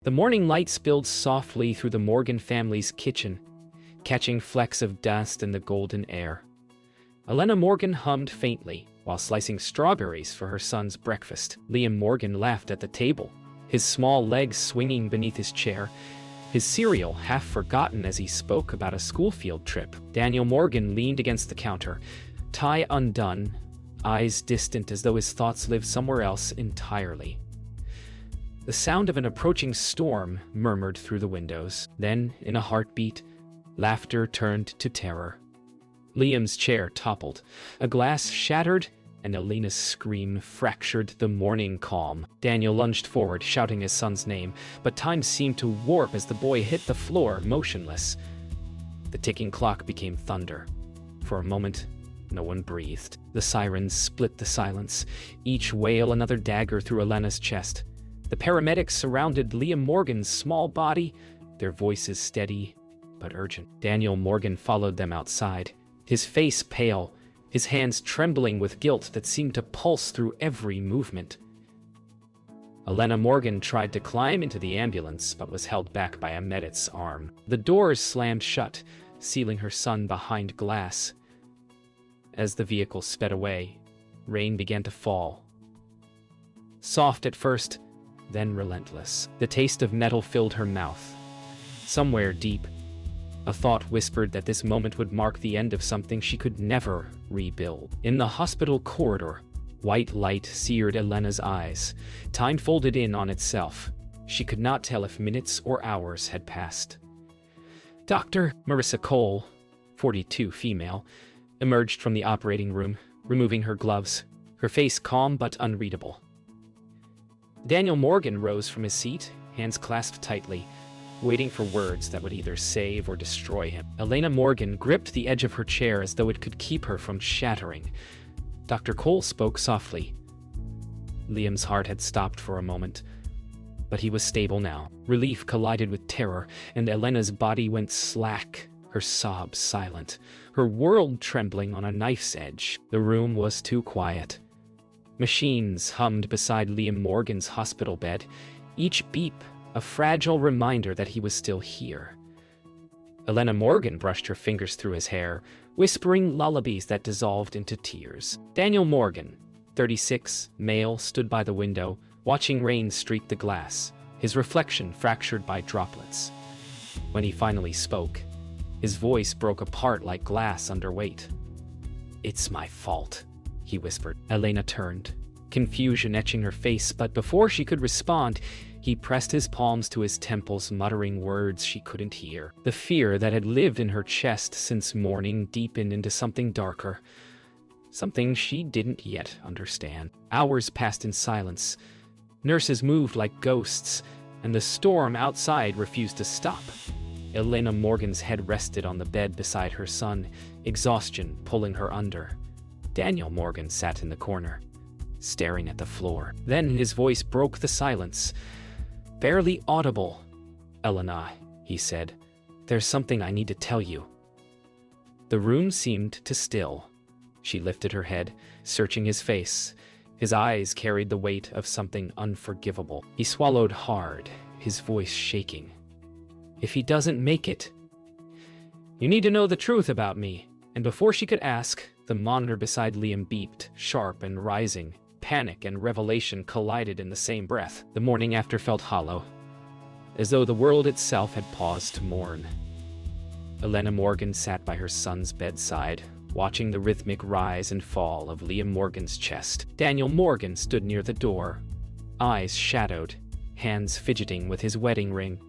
The morning light spilled softly through the Morgan family's kitchen, catching flecks of dust in the golden air. Elena Morgan hummed faintly while slicing strawberries for her son's breakfast. Liam Morgan laughed at the table, his small legs swinging beneath his chair, his cereal half forgotten as he spoke about a school field trip. Daniel Morgan leaned against the counter, tie undone, eyes distant as though his thoughts lived somewhere else entirely. The sound of an approaching storm murmured through the windows. Then, in a heartbeat, laughter turned to terror. Liam's chair toppled, a glass shattered, and Elena's scream fractured the morning calm. Daniel lunged forward, shouting his son's name, but time seemed to warp as the boy hit the floor, motionless. The ticking clock became thunder. For a moment, no one breathed. The sirens split the silence, each wail another dagger through Elena's chest. The paramedics surrounded Liam Morgan's small body, their voices steady but urgent. Daniel Morgan followed them outside, his face pale, his hands trembling with guilt that seemed to pulse through every movement. Elena Morgan tried to climb into the ambulance but was held back by a medic's arm. The doors slammed shut, sealing her son behind glass. As the vehicle sped away, rain began to fall. Soft at first, then relentless. The taste of metal filled her mouth. Somewhere deep, a thought whispered that this moment would mark the end of something she could never rebuild. In the hospital corridor, white light seared Elena's eyes. Time folded in on itself. She could not tell if minutes or hours had passed. Dr. Marissa Cole, 42 female, emerged from the operating room, removing her gloves, her face calm but unreadable. Daniel Morgan rose from his seat, hands clasped tightly, waiting for words that would either save or destroy him. Elena Morgan gripped the edge of her chair as though it could keep her from shattering. Dr. Cole spoke softly. Liam's heart had stopped for a moment, but he was stable now. Relief collided with terror, and Elena's body went slack, her sobs silent, her world trembling on a knife's edge. The room was too quiet. Machines hummed beside Liam Morgan's hospital bed, each beep a fragile reminder that he was still here. Elena Morgan brushed her fingers through his hair, whispering lullabies that dissolved into tears. Daniel Morgan, 36, male, stood by the window, watching rain streak the glass, his reflection fractured by droplets. When he finally spoke, his voice broke apart like glass under weight. "It's my fault," he whispered. Elena turned, confusion etching her face, but before she could respond, he pressed his palms to his temples, muttering words she couldn't hear. The fear that had lived in her chest since morning deepened into something darker, something she didn't yet understand. Hours passed in silence. Nurses moved like ghosts, and the storm outside refused to stop. Elena Morgan's head rested on the bed beside her son, exhaustion pulling her under. Daniel Morgan sat in the corner, staring at the floor. Then his voice broke the silence. Barely audible. "Elena," he said, "there's something I need to tell you." The room seemed to still. She lifted her head, searching his face. His eyes carried the weight of something unforgivable. He swallowed hard, his voice shaking. "If he doesn't make it, you need to know the truth about me." And before she could ask, the monitor beside Liam beeped, sharp and rising. Panic and revelation collided in the same breath. The morning after felt hollow, as though the world itself had paused to mourn. Elena Morgan sat by her son's bedside, watching the rhythmic rise and fall of Liam Morgan's chest. Daniel Morgan stood near the door, eyes shadowed, hands fidgeting with his wedding ring.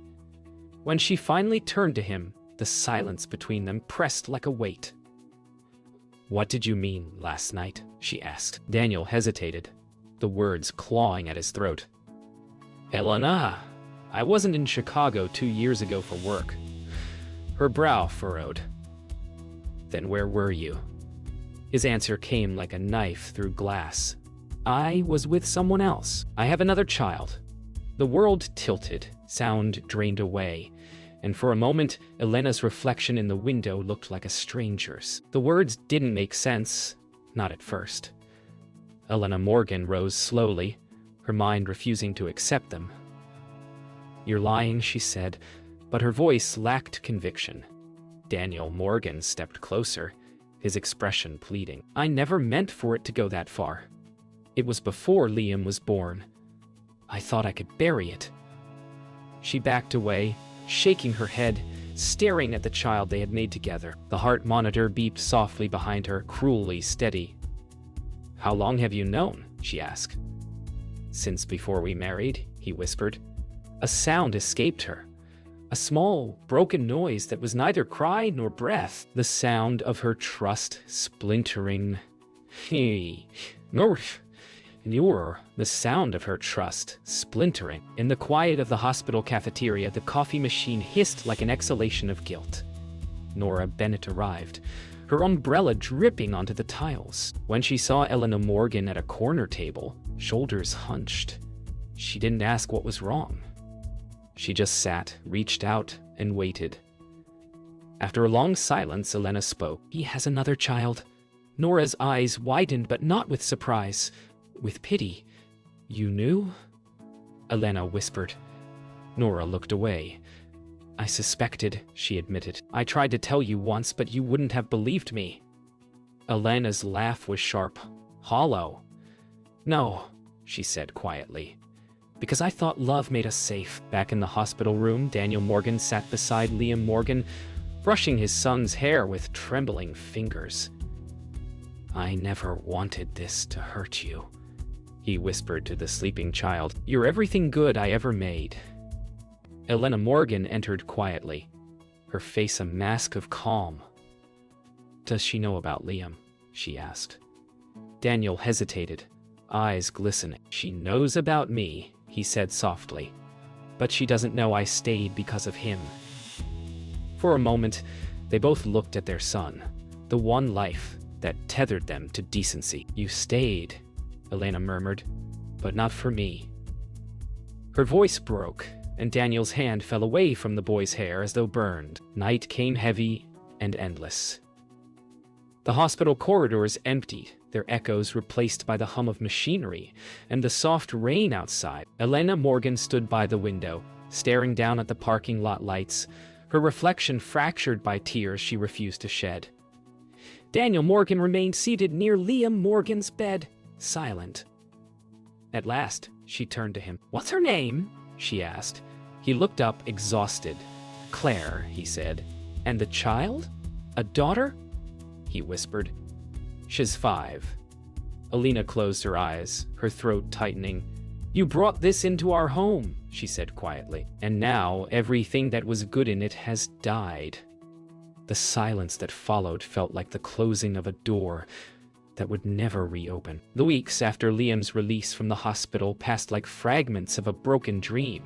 When she finally turned to him, the silence between them pressed like a weight. "What did you mean last night?" she asked. Daniel hesitated, the words clawing at his throat. "Elena, I wasn't in Chicago 2 years ago for work." Her brow furrowed. "Then where were you?" His answer came like a knife through glass. "I was with someone else. I have another child." The world tilted, sound drained away, and for a moment, Elena's reflection in the window looked like a stranger's. The words didn't make sense, not at first. Elena Morgan rose slowly, her mind refusing to accept them. "You're lying," she said, but her voice lacked conviction. Daniel Morgan stepped closer, his expression pleading. "I never meant for it to go that far. It was before Liam was born. I thought I could bury it." She backed away, shaking her head, staring at the child they had made together. The heart monitor beeped softly behind her, cruelly steady. "How long have you known?" she asked. "Since before we married," he whispered. A sound escaped her. A small, broken noise that was neither cry nor breath. The sound of her trust splintering. The sound of her trust splintering. In the quiet of the hospital cafeteria, the coffee machine hissed like an exhalation of guilt. Nora Bennett arrived, her umbrella dripping onto the tiles. When she saw Elena Morgan at a corner table, shoulders hunched. She didn't ask what was wrong. She just sat, reached out, and waited. After a long silence, Elena spoke. "He has another child." Nora's eyes widened, but not with surprise, with pity. "You knew?" Elena whispered. Nora looked away. "I suspected," she admitted. "I tried to tell you once, but you wouldn't have believed me." Elena's laugh was sharp, hollow. "No," she said quietly. "Because I thought love made us safe." Back in the hospital room, Daniel Morgan sat beside Liam Morgan, brushing his son's hair with trembling fingers. "I never wanted this to hurt you," he whispered to the sleeping child. "You're everything good I ever made." Elena Morgan entered quietly, her face a mask of calm. "Does she know about Liam?" she asked. Daniel hesitated, eyes glistening. "She knows about me," he said softly, "but she doesn't know I stayed because of him." For a moment, they both looked at their son, the one life that tethered them to decency. "You stayed," Elena murmured, "but not for me." Her voice broke, and Daniel's hand fell away from the boy's hair as though burned. Night came heavy and endless. The hospital corridors emptied, their echoes replaced by the hum of machinery and the soft rain outside. Elena Morgan stood by the window, staring down at the parking lot lights, her reflection fractured by tears she refused to shed. Daniel Morgan remained seated near Liam Morgan's bed, silent. At last, she turned to him. "What's her name?" she asked. He looked up, exhausted. "Claire," he said. "And the child? A daughter?" he whispered. "She's 5. Elena closed her eyes, her throat tightening. "You brought this into our home," she said quietly. "And now everything that was good in it has died." The silence that followed felt like the closing of a door that would never reopen. The weeks after Liam's release from the hospital passed like fragments of a broken dream.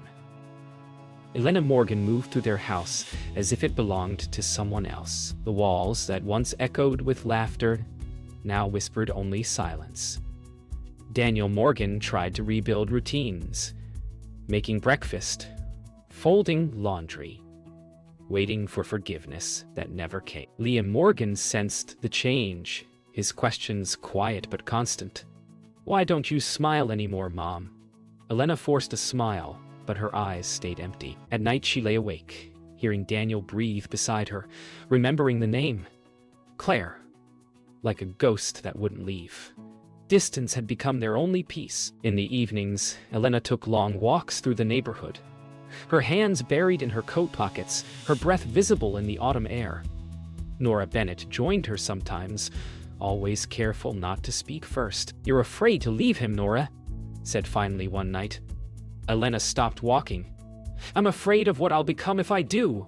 Elena Morgan moved through their house as if it belonged to someone else. The walls that once echoed with laughter now whispered only silence. Daniel Morgan tried to rebuild routines, making breakfast, folding laundry, waiting for forgiveness that never came. Liam Morgan sensed the change, his questions quiet but constant. "Why don't you smile anymore, Mom?" Elena forced a smile, but her eyes stayed empty. At night she lay awake, hearing Daniel breathe beside her, remembering the name. Claire. Like a ghost that wouldn't leave. Distance had become their only peace. In the evenings, Elena took long walks through the neighborhood, her hands buried in her coat pockets, her breath visible in the autumn air. Nora Bennett joined her sometimes, always careful not to speak first. "You're afraid to leave him, Nora," said finally one night. Elena stopped walking. "I'm afraid of what I'll become if I do."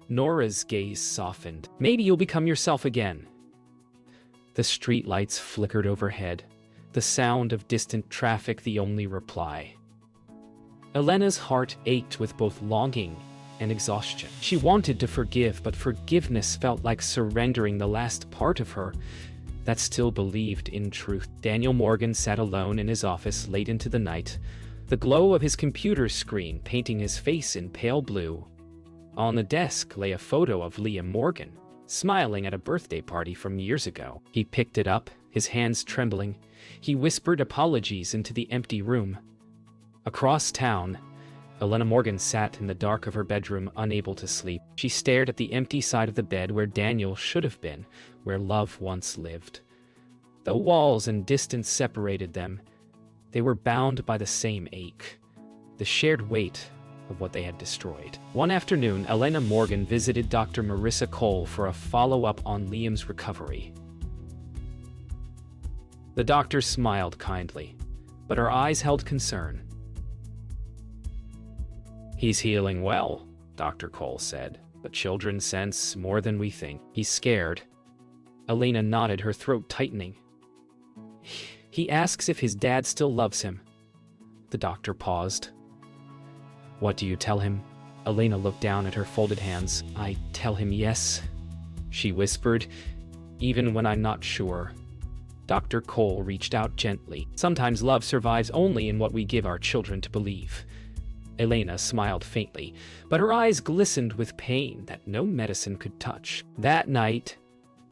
Nora's gaze softened. "Maybe you'll become yourself again." The streetlights flickered overhead, the sound of distant traffic the only reply. Elena's heart ached with both longing and exhaustion. She wanted to forgive, but forgiveness felt like surrendering the last part of her that still believed in truth. Daniel Morgan sat alone in his office late into the night, the glow of his computer screen painting his face in pale blue. On the desk lay a photo of Liam Morgan, smiling at a birthday party from years ago. He picked it up, his hands trembling. He whispered apologies into the empty room. Across town, Elena Morgan sat in the dark of her bedroom, unable to sleep. She stared at the empty side of the bed where Daniel should have been, where love once lived. Though walls and distance separated them, they were bound by the same ache, the shared weight of what they had destroyed. One afternoon, Elena Morgan visited Dr. Marissa Cole for a follow-up on Liam's recovery. The doctor smiled kindly, but her eyes held concern. "He's healing well," Dr. Cole said, "but children sense more than we think. He's scared." Elena nodded, her throat tightening. "He asks if his dad still loves him." The doctor paused. "What do you tell him?" Elena looked down at her folded hands. "I tell him yes," she whispered, "even when I'm not sure." Dr. Cole reached out gently. "Sometimes love survives only in what we give our children to believe." Elena smiled faintly, but her eyes glistened with pain that no medicine could touch. That night,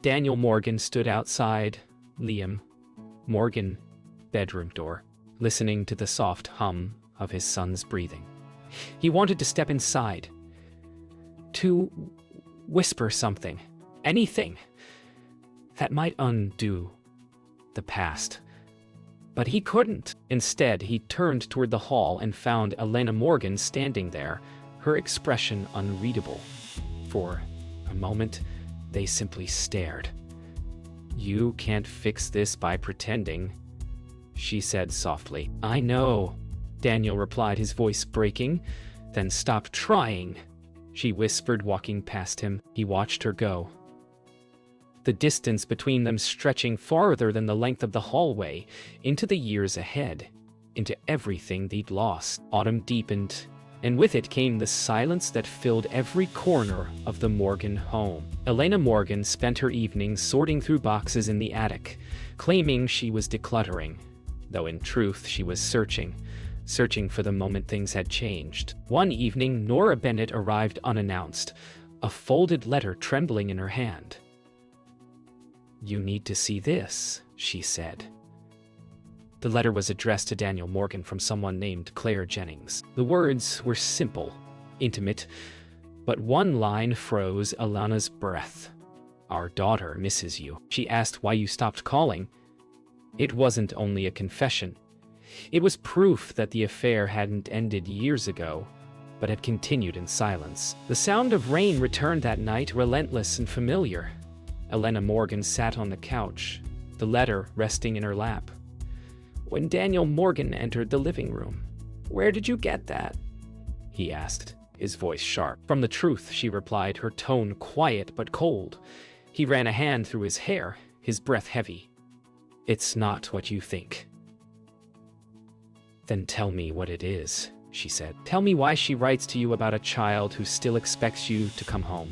Daniel Morgan stood outside Liam Morgan's bedroom door, listening to the soft hum of his son's breathing. He wanted to step inside, to whisper something, anything that might undo the past. But he couldn't. Instead, he turned toward the hall and found Elena Morgan standing there, her expression unreadable. For a moment, they simply stared. "You can't fix this by pretending," she said softly. "I know," Daniel replied, his voice breaking. "Then stop trying," she whispered, walking past him. He watched her go, the distance between them stretching farther than the length of the hallway, into the years ahead, into everything they'd lost. Autumn deepened, and with it came the silence that filled every corner of the Morgan home. Elena Morgan spent her evenings sorting through boxes in the attic, claiming she was decluttering, though in truth she was searching for the moment things had changed. One evening, Nora Bennett arrived unannounced, a folded letter trembling in her hand. "You need to see this," she said. The letter was addressed to Daniel Morgan from someone named Claire Jennings. The words were simple, intimate, but one line froze Elena's breath. "Our daughter misses you." She asked why you stopped calling. It wasn't only a confession. It was proof that the affair hadn't ended years ago, but had continued in silence. The sound of rain returned that night, relentless and familiar. Elena Morgan sat on the couch, the letter resting in her lap. When Daniel Morgan entered the living room, "Where did you get that?" he asked, his voice sharp. "From the truth," she replied, her tone quiet but cold. He ran a hand through his hair, his breath heavy. "It's not what you think." "Then tell me what it is," she said. "Tell me why she writes to you about a child who still expects you to come home."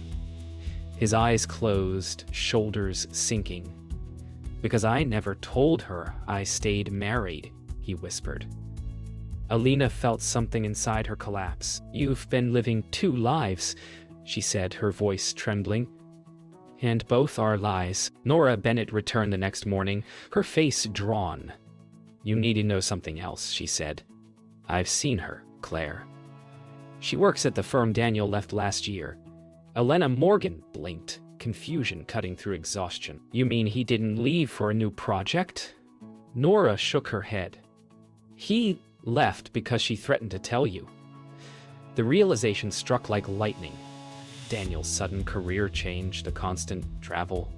His eyes closed, shoulders sinking. "Because I never told her I stayed married," he whispered. Elena felt something inside her collapse. "You've been living two lives," she said, her voice trembling. "And both are lies." Nora Bennett returned the next morning, her face drawn. "You need to know something else," she said. "I've seen her, Claire. She works at the firm Daniel left last year." Elena Morgan blinked, confusion cutting through exhaustion. "You mean he didn't leave for a new project?" Nora shook her head. "He left because she threatened to tell you." The realization struck like lightning. Daniel's sudden career change, the constant travel,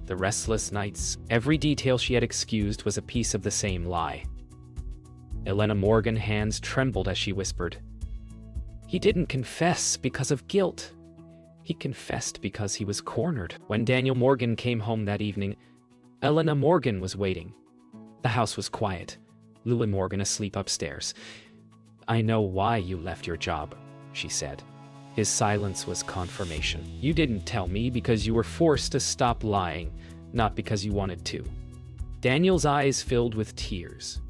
the restless nights, every detail she had excused was a piece of the same lie. Elena Morgan's hands trembled as she whispered, "He didn't confess because of guilt. He confessed because he was cornered." When Daniel Morgan came home that evening, Elena Morgan was waiting. The house was quiet, Lula Morgan asleep upstairs. "I know why you left your job," she said. His silence was confirmation. "You didn't tell me because you were forced to stop lying, not because you wanted to." Daniel's eyes filled with tears.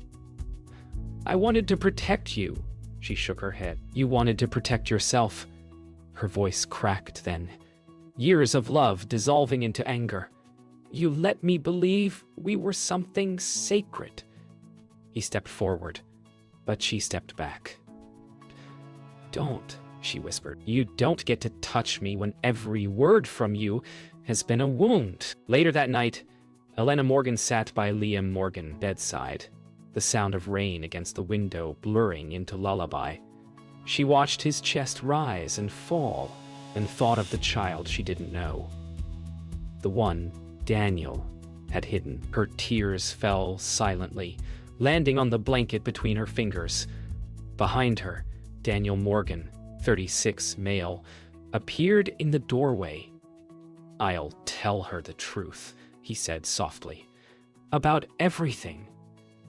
"I wanted to protect you," she shook her head. "You wanted to protect yourself." Her voice cracked then, years of love dissolving into anger. "You let me believe we were something sacred." He stepped forward, but she stepped back. Don't, she whispered. You don't get to touch me when every word from you has been a wound. Later that night, Elena Morgan sat by Liam Morgan's bedside, the sound of rain against the window blurring into lullaby. She watched his chest rise and fall and thought of the child she didn't know. The one Daniel had hidden. Her tears fell silently, landing on the blanket between her fingers. Behind her, Daniel Morgan, 36, male, appeared in the doorway. I'll tell her the truth, he said softly. About everything.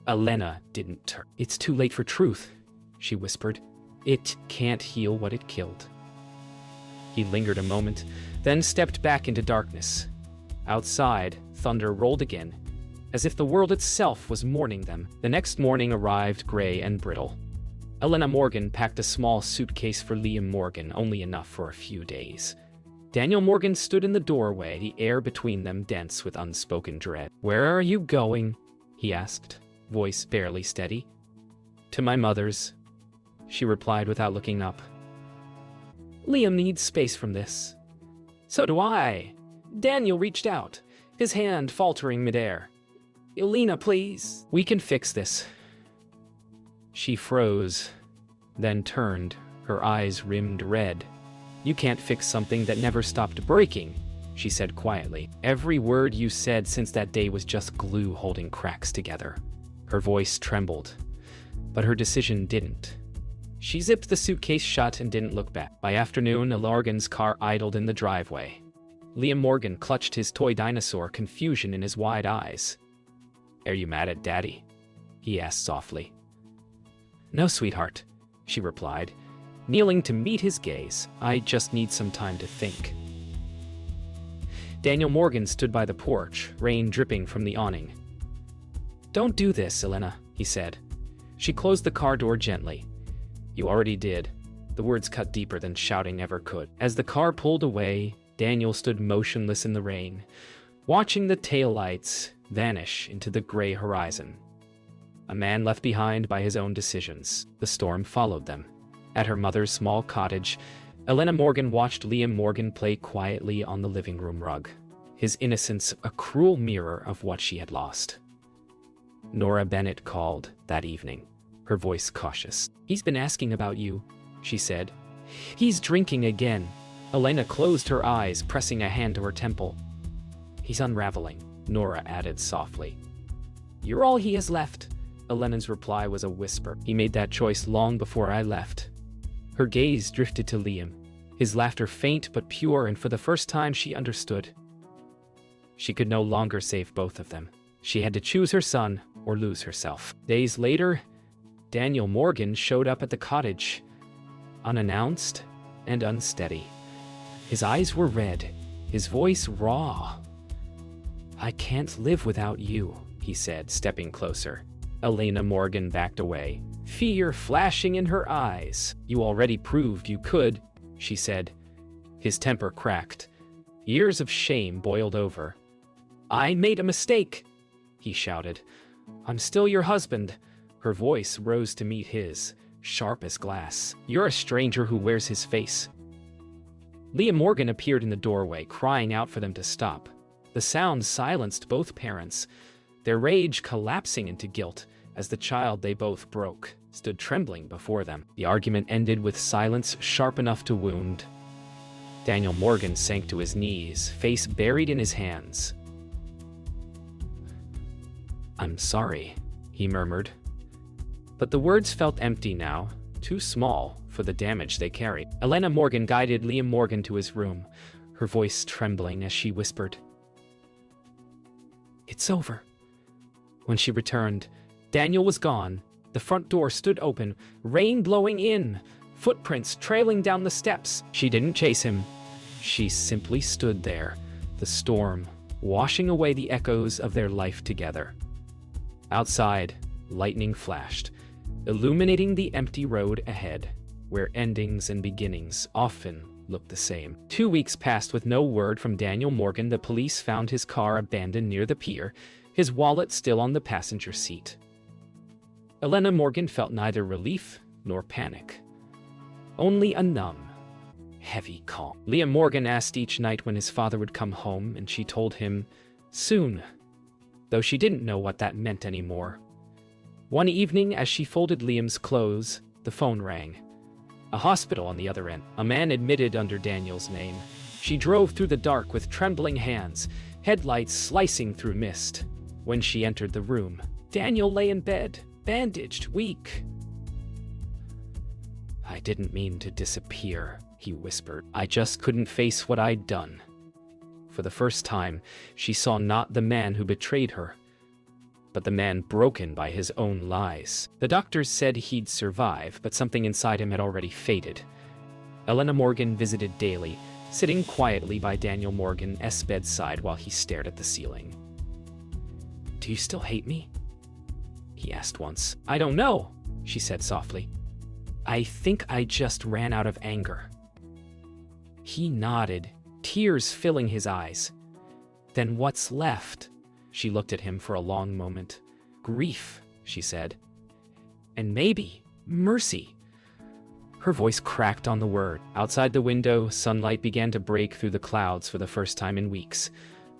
Elena didn't turn. It's too late for truth, she whispered. It can't heal what it killed. He lingered a moment, then stepped back into darkness. Outside, thunder rolled again, as if the world itself was mourning them. The next morning arrived gray and brittle. Elena Morgan packed a small suitcase for Liam Morgan, only enough for a few days. Daniel Morgan stood in the doorway, the air between them dense with unspoken dread. Where are you going? He asked, voice barely steady. To my mother's, she replied without looking up. Liam needs space from this. So do I. Daniel reached out, his hand faltering midair. Elena, please. We can fix this. She froze, then turned, her eyes rimmed red. You can't fix something that never stopped breaking, she said quietly. Every word you said since that day was just glue holding cracks together. Her voice trembled, but her decision didn't. She zipped the suitcase shut and didn't look back. By afternoon, Morgan's car idled in the driveway. Liam Morgan clutched his toy dinosaur, confusion in his wide eyes. Are you mad at Daddy? He asked softly. No, sweetheart, she replied, kneeling to meet his gaze. I just need some time to think. Daniel Morgan stood by the porch, rain dripping from the awning. Don't do this, Elena, he said. She closed the car door gently. You already did. The words cut deeper than shouting ever could. As the car pulled away, Daniel stood motionless in the rain, watching the taillights vanish into the gray horizon. A man left behind by his own decisions. The storm followed them. At her mother's small cottage, Elena Morgan watched Liam Morgan play quietly on the living room rug, his innocence a cruel mirror of what she had lost. Nora Bennett called that evening, her voice cautious. He's been asking about you, she said. He's drinking again. Elena closed her eyes, pressing a hand to her temple. He's unraveling, Nora added softly. You're all he has left. Elena's reply was a whisper. He made that choice long before I left. Her gaze drifted to Liam, his laughter faint but pure, and for the first time she understood. She could no longer save both of them. She had to choose her son or lose herself. Days later, Daniel Morgan showed up at the cottage, unannounced and unsteady. His eyes were red, his voice raw. I can't live without you, he said, stepping closer. Elena Morgan backed away, fear flashing in her eyes. You already proved you could, she said. His temper cracked. Years of shame boiled over. I made a mistake, he shouted. I'm still your husband. Her voice rose to meet his, sharp as glass. You're a stranger who wears his face. Liam Morgan appeared in the doorway, crying out for them to stop. The sound silenced both parents, their rage collapsing into guilt as the child they both broke stood trembling before them. The argument ended with silence sharp enough to wound. Daniel Morgan sank to his knees, face buried in his hands. I'm sorry, he murmured. But the words felt empty now, too small for the damage they carried. Elena Morgan guided Liam Morgan to his room, her voice trembling as she whispered, It's over. When she returned, Daniel was gone. The front door stood open, rain blowing in, footprints trailing down the steps. She didn't chase him. She simply stood there, the storm washing away the echoes of their life together. Outside, lightning flashed, illuminating the empty road ahead, where endings and beginnings often looked the same. 2 weeks passed with no word from Daniel Morgan. The police found his car abandoned near the pier, his wallet still on the passenger seat. Elena Morgan felt neither relief nor panic. only a numb, heavy calm. Liam Morgan asked each night when his father would come home, and she told him, soon, though she didn't know what that meant anymore. One evening, as she folded Liam's clothes, the phone rang. A hospital on the other end. A man admitted under Daniel's name. She drove through the dark with trembling hands, headlights slicing through mist. When she entered the room, Daniel lay in bed, bandaged, weak. "I didn't mean to disappear," he whispered. "I just couldn't face what I'd done." For the first time, she saw not the man who betrayed her, but the man broken by his own lies. The doctors said he'd survive, but something inside him had already faded. Elena Morgan visited daily, sitting quietly by Daniel Morgan's bedside while he stared at the ceiling. "Do you still hate me?" he asked once. "I don't know," she said softly. "I think I just ran out of anger." He nodded, tears filling his eyes. "Then what's left?" She looked at him for a long moment. "Grief," she said. "And maybe mercy." Her voice cracked on the word. Outside the window, sunlight began to break through the clouds for the first time in weeks.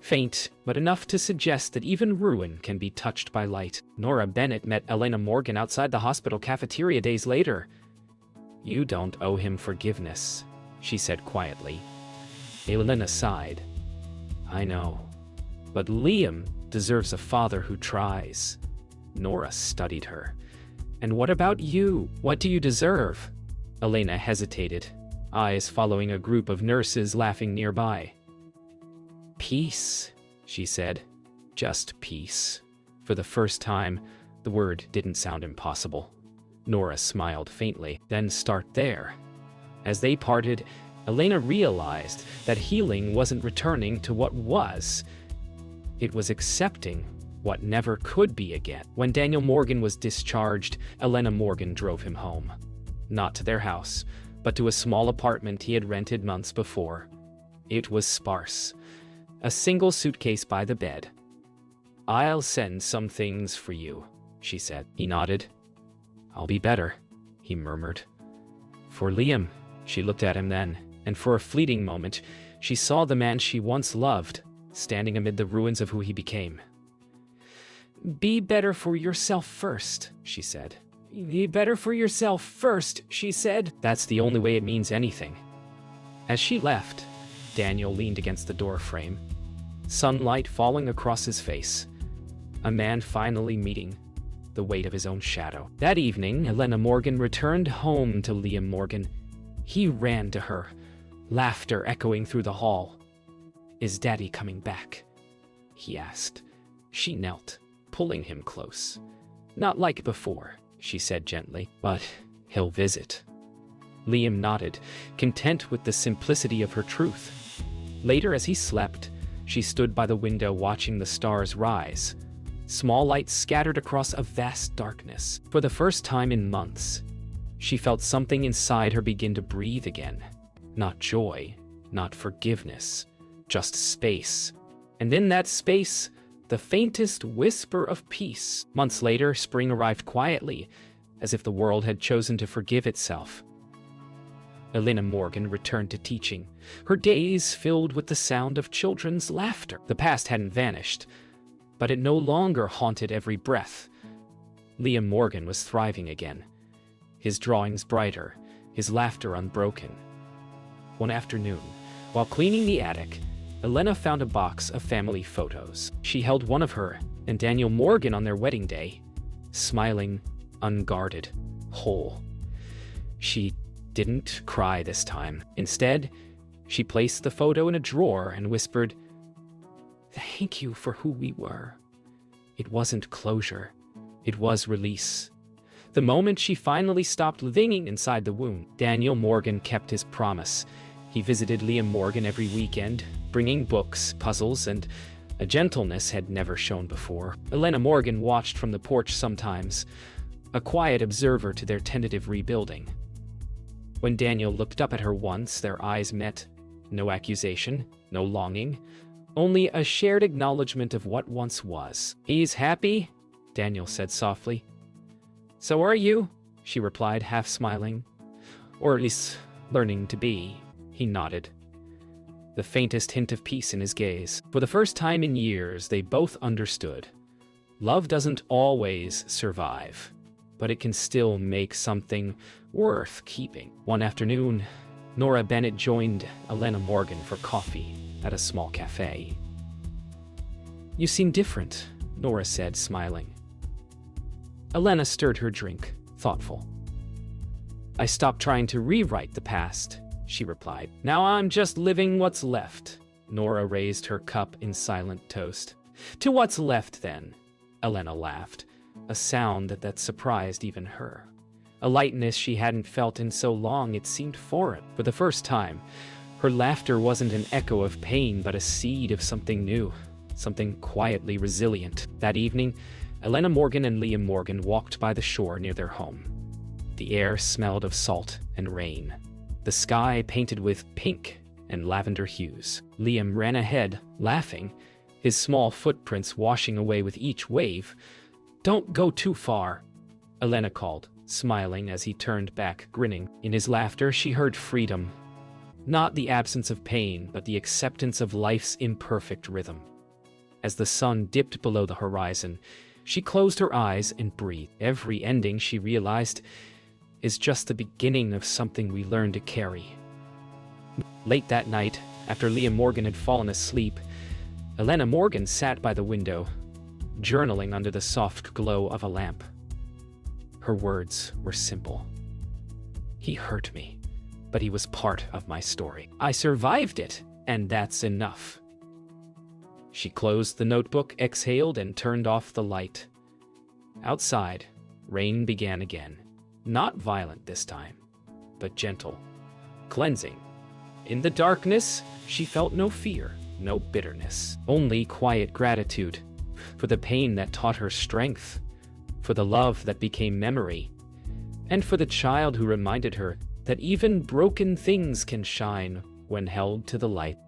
Faint, but enough to suggest that even ruin can be touched by light. Nora Bennett met Elena Morgan outside the hospital cafeteria days later. "You don't owe him forgiveness," she said quietly. Elena sighed. "I know. But Liam deserves a father who tries." Nora studied her. "And what about you? What do you deserve?" Elena hesitated, eyes following a group of nurses laughing nearby. "Peace," she said. "Just peace." For the first time, the word didn't sound impossible. Nora smiled faintly. "Then start there." As they parted, Elena realized that healing wasn't returning to what was. It was accepting what never could be again. When Daniel Morgan was discharged, Elena Morgan drove him home. Not to their house, but to a small apartment he had rented months before. It was sparse. A single suitcase by the bed. "I'll send some things for you," she said. He nodded. "I'll be better," he murmured. "For Liam," she looked at him then, and for a fleeting moment, she saw the man she once loved, standing amid the ruins of who he became. "Be better for yourself first," she said. "Be better for yourself first," she said. "That's the only way it means anything." As she left, Daniel leaned against the door frame, sunlight falling across his face. A man finally meeting the weight of his own shadow. That evening, Elena Morgan returned home to Liam Morgan. He ran to her, laughter echoing through the hall. "Is Daddy coming back?" he asked. She knelt, pulling him close. "Not like before," she said gently, "but he'll visit." Liam nodded, content with the simplicity of her truth. Later, as he slept, she stood by the window watching the stars rise. Small lights scattered across a vast darkness. For the first time in months, she felt something inside her begin to breathe again. Not joy, not forgiveness, just space. And in that space, the faintest whisper of peace. Months later, spring arrived quietly, as if the world had chosen to forgive itself. Elena Morgan returned to teaching, her days filled with the sound of children's laughter. The past hadn't vanished, but it no longer haunted every breath. Liam Morgan was thriving again, his drawings brighter, his laughter unbroken. One afternoon, while cleaning the attic, Elena found a box of family photos. She held one of her and Daniel Morgan on their wedding day, smiling, unguarded, whole. She didn't cry this time. Instead, she placed the photo in a drawer and whispered, "Thank you for who we were." It wasn't closure. It was release. The moment she finally stopped living inside the wound, Daniel Morgan kept his promise. He visited Liam Morgan every weekend, bringing books, puzzles, and a gentleness had never shown before. Elena Morgan watched from the porch sometimes, a quiet observer to their tentative rebuilding. When Daniel looked up at her once, their eyes met. No accusation, no longing, only a shared acknowledgement of what once was. "He's happy?" Daniel said softly. "So are you," she replied, half smiling. Or at least learning to be, he nodded, the faintest hint of peace in his gaze. For the first time in years, they both understood. Love doesn't always survive, but it can still make something worth keeping. One afternoon, Nora Bennett joined Elena Morgan for coffee at a small cafe. "You seem different," Nora said, smiling. Elena stirred her drink, thoughtful. "I stopped trying to rewrite the past," she replied. "Now I'm just living what's left." Nora raised her cup in silent toast. "To what's left, then?" Elena laughed, a sound that surprised even her. A lightness she hadn't felt in so long it seemed foreign. For the first time, her laughter wasn't an echo of pain but a seed of something new, something quietly resilient. That evening, Elena Morgan and Liam Morgan walked by the shore near their home. The air smelled of salt and rain, the sky painted with pink and lavender hues. Liam ran ahead, laughing, his small footprints washing away with each wave. "Don't go too far," Elena called, smiling as he turned back, grinning. In his laughter, she heard freedom. Not the absence of pain, but the acceptance of life's imperfect rhythm. As the sun dipped below the horizon, she closed her eyes and breathed. Every ending, she realized, is just the beginning of something we learn to carry. Late that night, after Liam Morgan had fallen asleep, Elena Morgan sat by the window, journaling under the soft glow of a lamp. Her words were simple. "He hurt me, but he was part of my story. I survived it, and that's enough." She closed the notebook, exhaled, and turned off the light. Outside, rain began again. Not violent this time, but gentle, cleansing. In the darkness, she felt no fear, no bitterness, only quiet gratitude for the pain that taught her strength, for the love that became memory, and for the child who reminded her that even broken things can shine when held to the light.